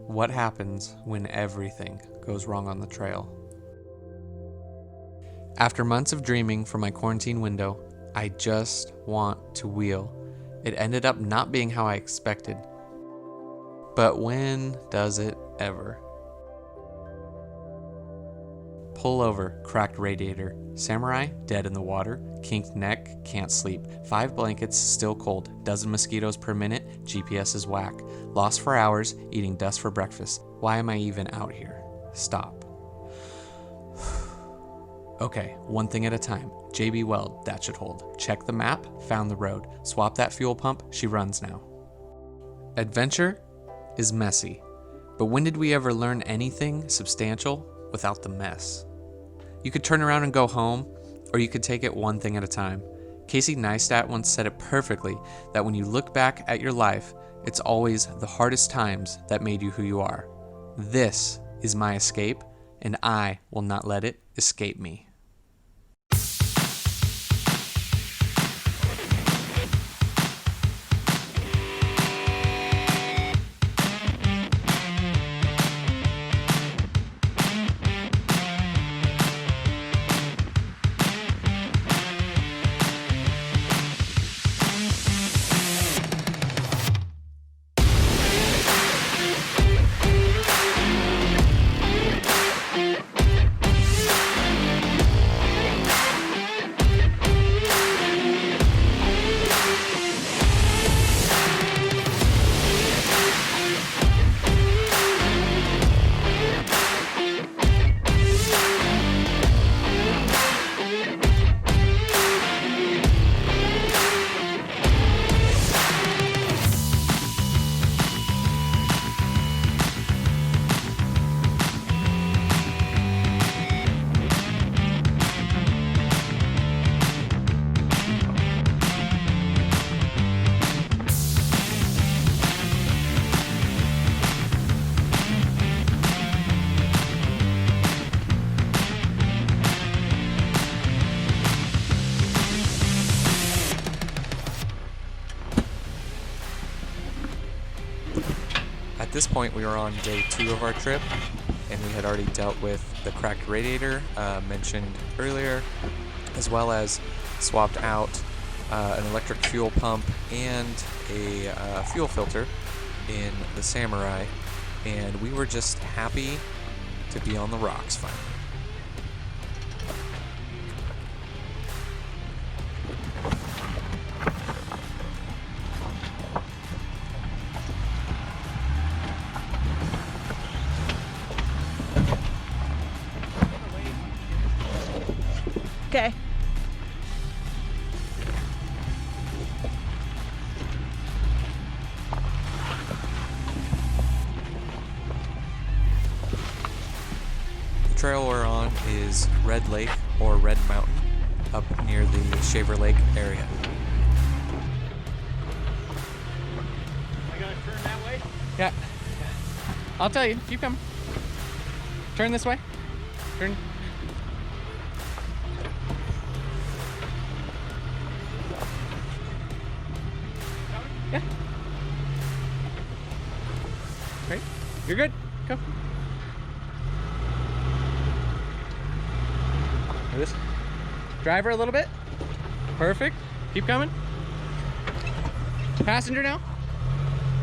What happens when everything goes wrong on the trail? After months of dreaming from my quarantine window, I just want to wheel. It ended up not being how I expected. But when does it ever? Pull over, cracked radiator. Samurai, dead in the water. Kinked neck, can't sleep. 5 blankets, still cold. Dozen mosquitoes per minute, GPS is whack. Lost for hours, eating dust for breakfast. Why am I even out here? Stop. Okay, one thing at a time. JB Weld, that should hold. Check the map, found the road. Swap that fuel pump, she runs now. Adventure is messy, but when did we ever learn anything substantial without the mess? You could turn around and go home, or you could take it one thing at a time. Casey Neistat once said it perfectly, that when you look back at your life, it's always the hardest times that made you who you are. This is my escape, and I will not let it escape me. At this point, we were on day 2 of our trip, and we had already dealt with the cracked radiator mentioned earlier, as well as swapped out an electric fuel pump and a fuel filter in the Samurai, and we were just happy to be on the rocks finally. Okay. The trail we're on is Red Lake or Red Mountain up near the Shaver Lake area. I gotta turn that way? Yeah. I'll tell you. Keep coming. Turn this way. Turn. Yeah. Right. You're good. Go. This. Driver a little bit. Perfect. Keep coming. Passenger now.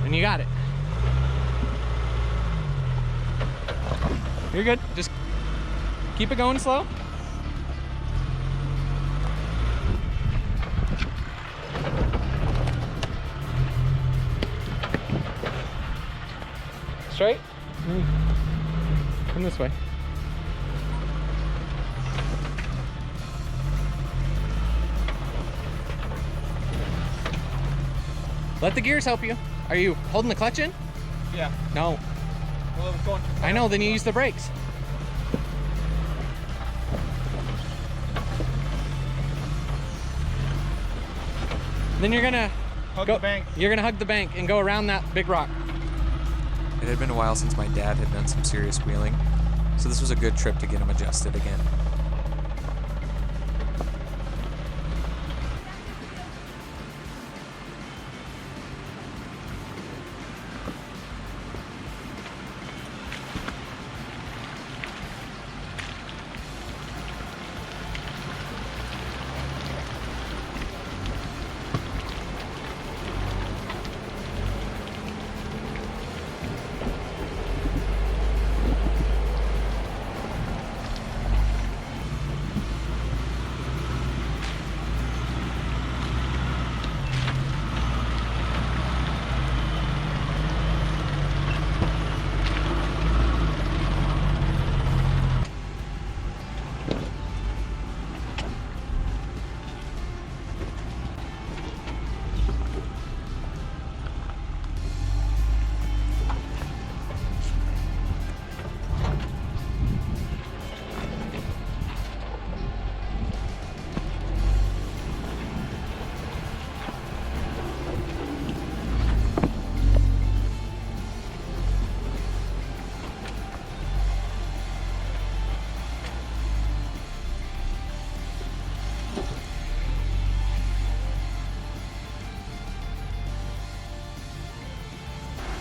And you got it. You're good. Just keep it going slow. Straight. Come this way. Let the gears help you. Are you holding the clutch in? Yeah. No. Well, it was going too fast. I know, then you use the brakes. Then you're gonna Hug the bank. You're gonna hug the bank and go around that big rock. It had been a while since my dad had done some serious wheeling, so this was a good trip to get him adjusted again.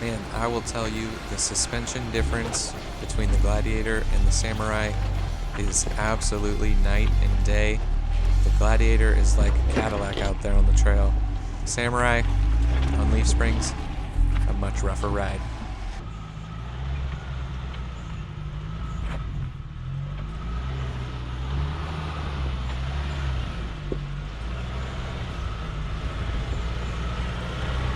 Man, I will tell you, the suspension difference between the Gladiator and the Samurai is absolutely night and day. The Gladiator is like a Cadillac out there on the trail. Samurai, on leaf springs, a much rougher ride.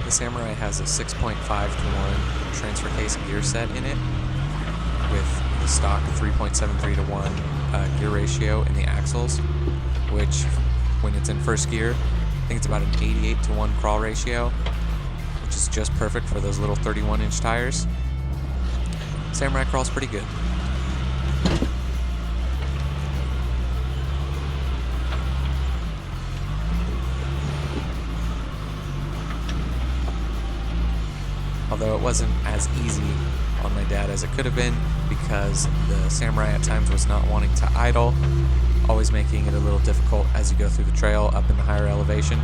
The Samurai has a 6.5 to 1 transfer case gear set in it with the stock 3.73 to 1 gear ratio in the axles, which when it's in first gear, I think it's about an 88 to 1 crawl ratio, which is just perfect for those little 31-inch tires. Samurai crawls pretty good. Although it wasn't as easy on my dad as it could have been, because the Samurai at times was not wanting to idle, always making it a little difficult as you go through the trail up in the higher elevation,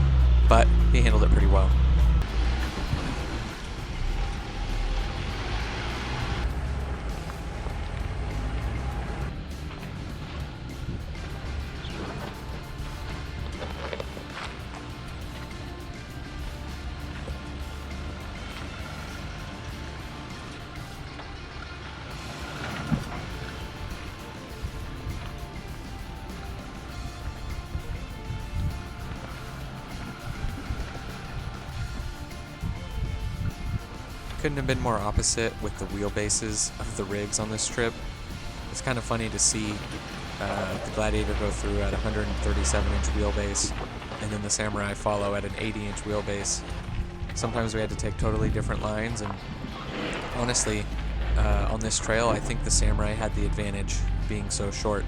but he handled it pretty well. Couldn't have been more opposite with the wheelbases of the rigs on this trip. It's kind of funny to see the Gladiator go through at 137-inch wheelbase and then the Samurai follow at an 80-inch wheelbase. Sometimes we had to take totally different lines, and honestly, on this trail, I think the Samurai had the advantage being so short.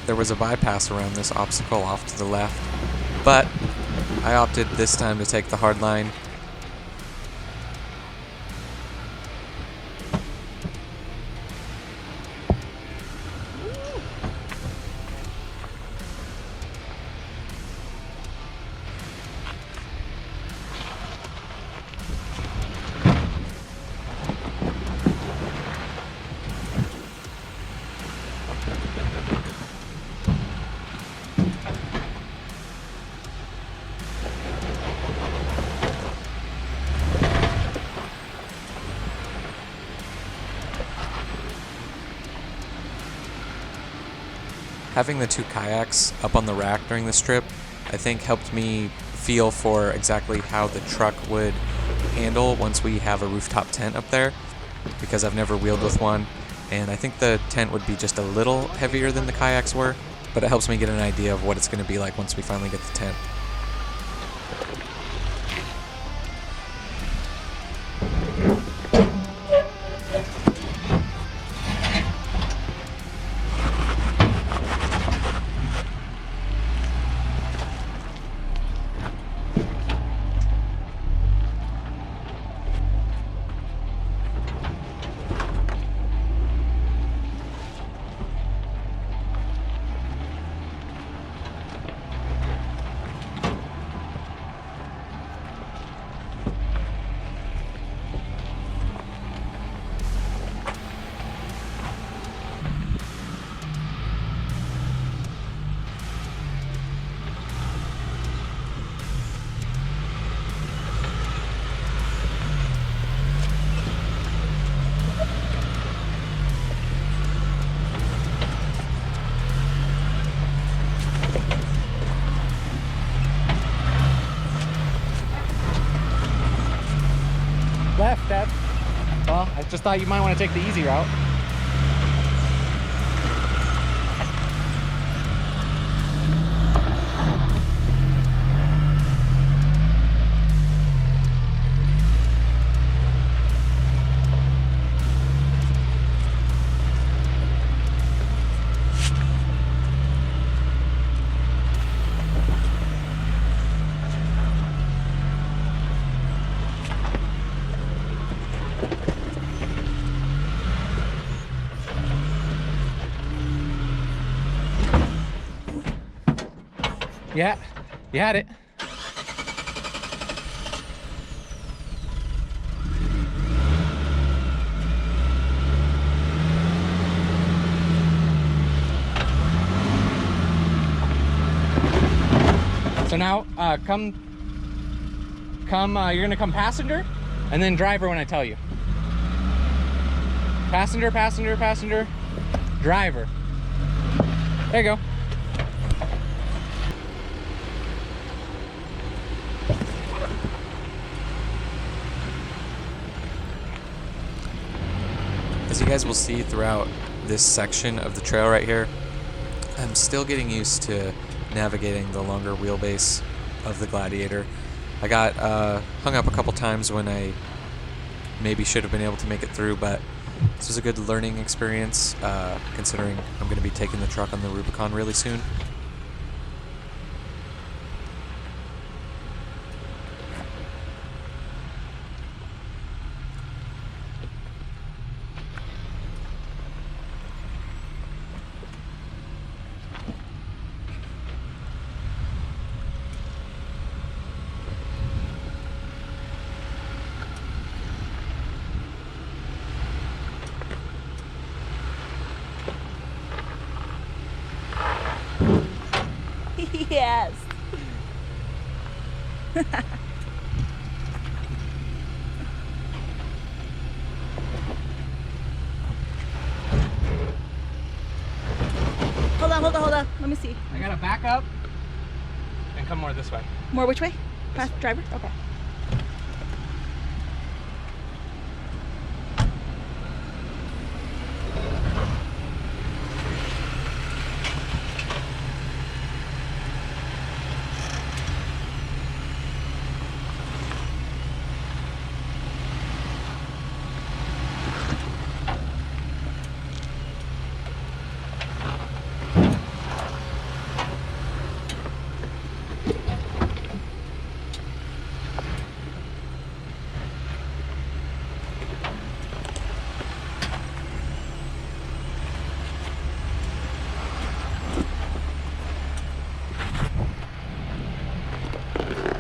There was a bypass around this obstacle off to the left, but I opted this time to take the hard line. Having the two kayaks up on the rack during this trip, I think helped me feel for exactly how the truck would handle once we have a rooftop tent up there, because I've never wheeled with one, and I think the tent would be just a little heavier than the kayaks were, but it helps me get an idea of what it's going to be like once we finally get the tent. Well, I just thought you might want to take the easy route. Yeah, you had it. So now, you're gonna come passenger, and then driver when I tell you. Passenger, passenger, passenger, driver. There you go. As you guys will see throughout this section of the trail right here, I'm still getting used to navigating the longer wheelbase of the Gladiator. I got hung up a couple times when I maybe should have been able to make it through, but this was a good learning experience considering I'm going to be taking the truck on the Rubicon really soon. Yes. Hold on. Let me see. I gotta back up and come more this way. More which way? This way. Driver? Okay.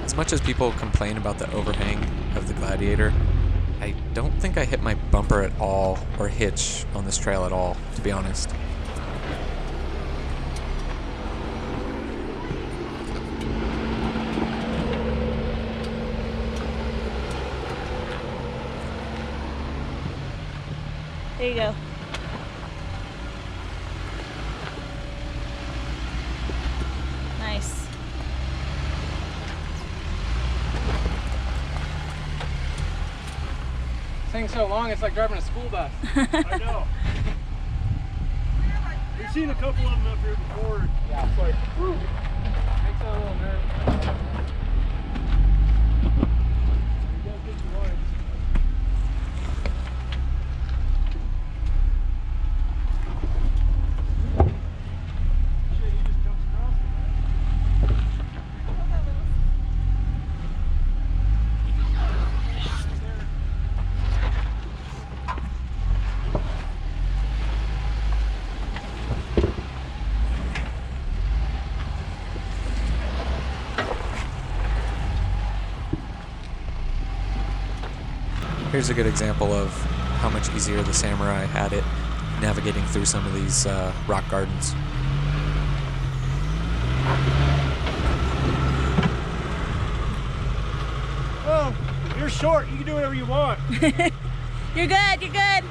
As much as people complain about the overhang of the Gladiator, I don't think I hit my bumper at all or hitch on this trail at all, to be honest. There you go. Nice. This thing's so long, it's like driving a school bus. I know. We've seen a couple of them up here before. Yeah, it's like, whew, makes it a little nervous. You gotta get your lines. Shit, he just jumps across it, man. Here's a good example of how much easier the Samurai had it navigating through some of these rock gardens. Well, you're short. You can do whatever you want. You're good. You're good.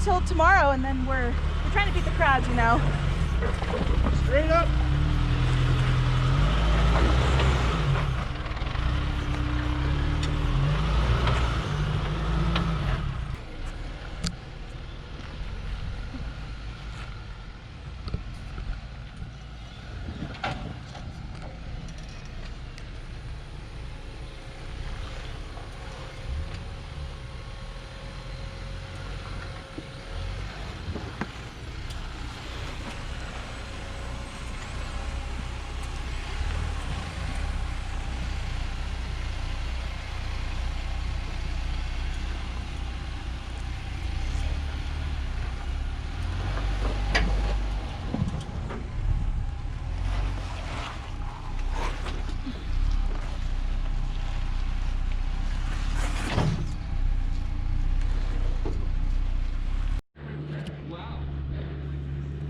till tomorrow, and then we're trying to beat the crowds, you know. Straight up.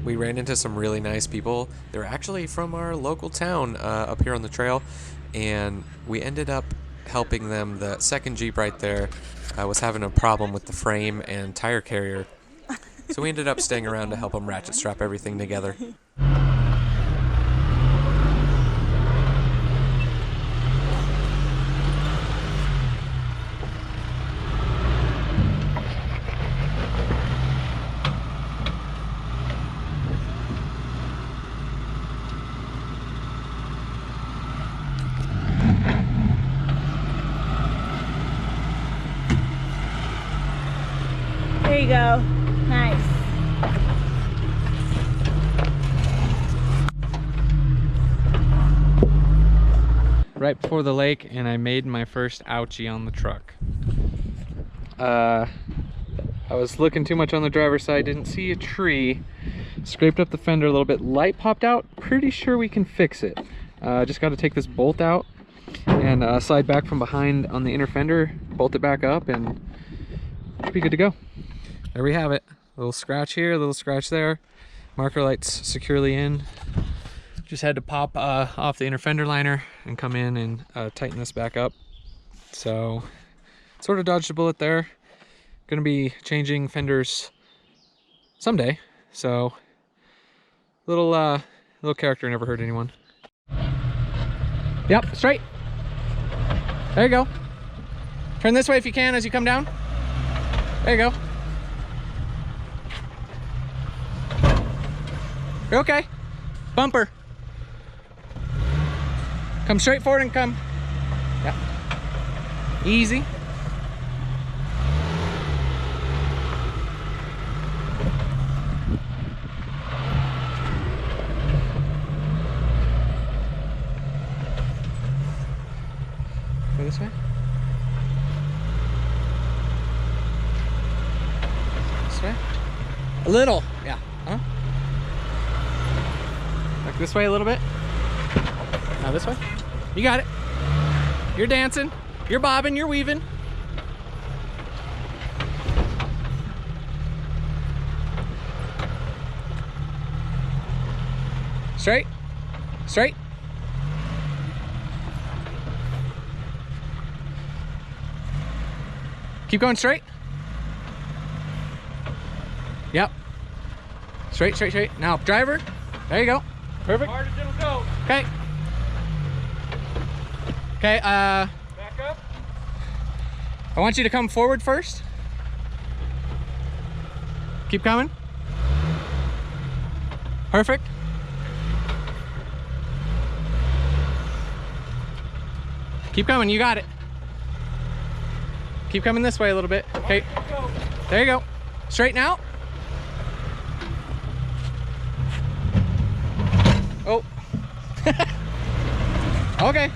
We ran into some really nice people. They're actually from our local town up here on the trail, and we ended up helping them. The second Jeep right there was having a problem with the frame and tire carrier, so we ended up staying around to help them ratchet strap everything together. There you go. Nice. Right before the lake, and I made my first ouchie on the truck. I was looking too much on the driver's side, didn't see a tree, scraped up the fender a little bit, light popped out. Pretty sure we can fix it. Just got to take this bolt out and slide back from behind on the inner fender, bolt it back up, and should be good to go. There we have it. A little scratch here, a little scratch there. Marker lights securely in. Just had to pop off the inner fender liner and come in and tighten this back up. So sort of dodged a bullet there. Gonna be changing fenders someday. So little character never hurt anyone. Yep, straight. There you go. Turn this way if you can as you come down. There you go. You're okay. Bumper. Come straight forward and come. Yeah. Easy. Go this way. This way. A little. Yeah. Huh? Back this way a little bit. Now this way. You got it. You're dancing. You're bobbing. You're weaving. Straight. Straight. Keep going straight. Yep. Straight, straight, straight. Now, driver. There you go. Perfect. Hard as it'll go. Okay. Okay, Back up. I want you to come forward first. Keep coming. Perfect. Keep coming, you got it. Keep coming this way a little bit. Okay, there you go. Straighten out. Oh. Okay.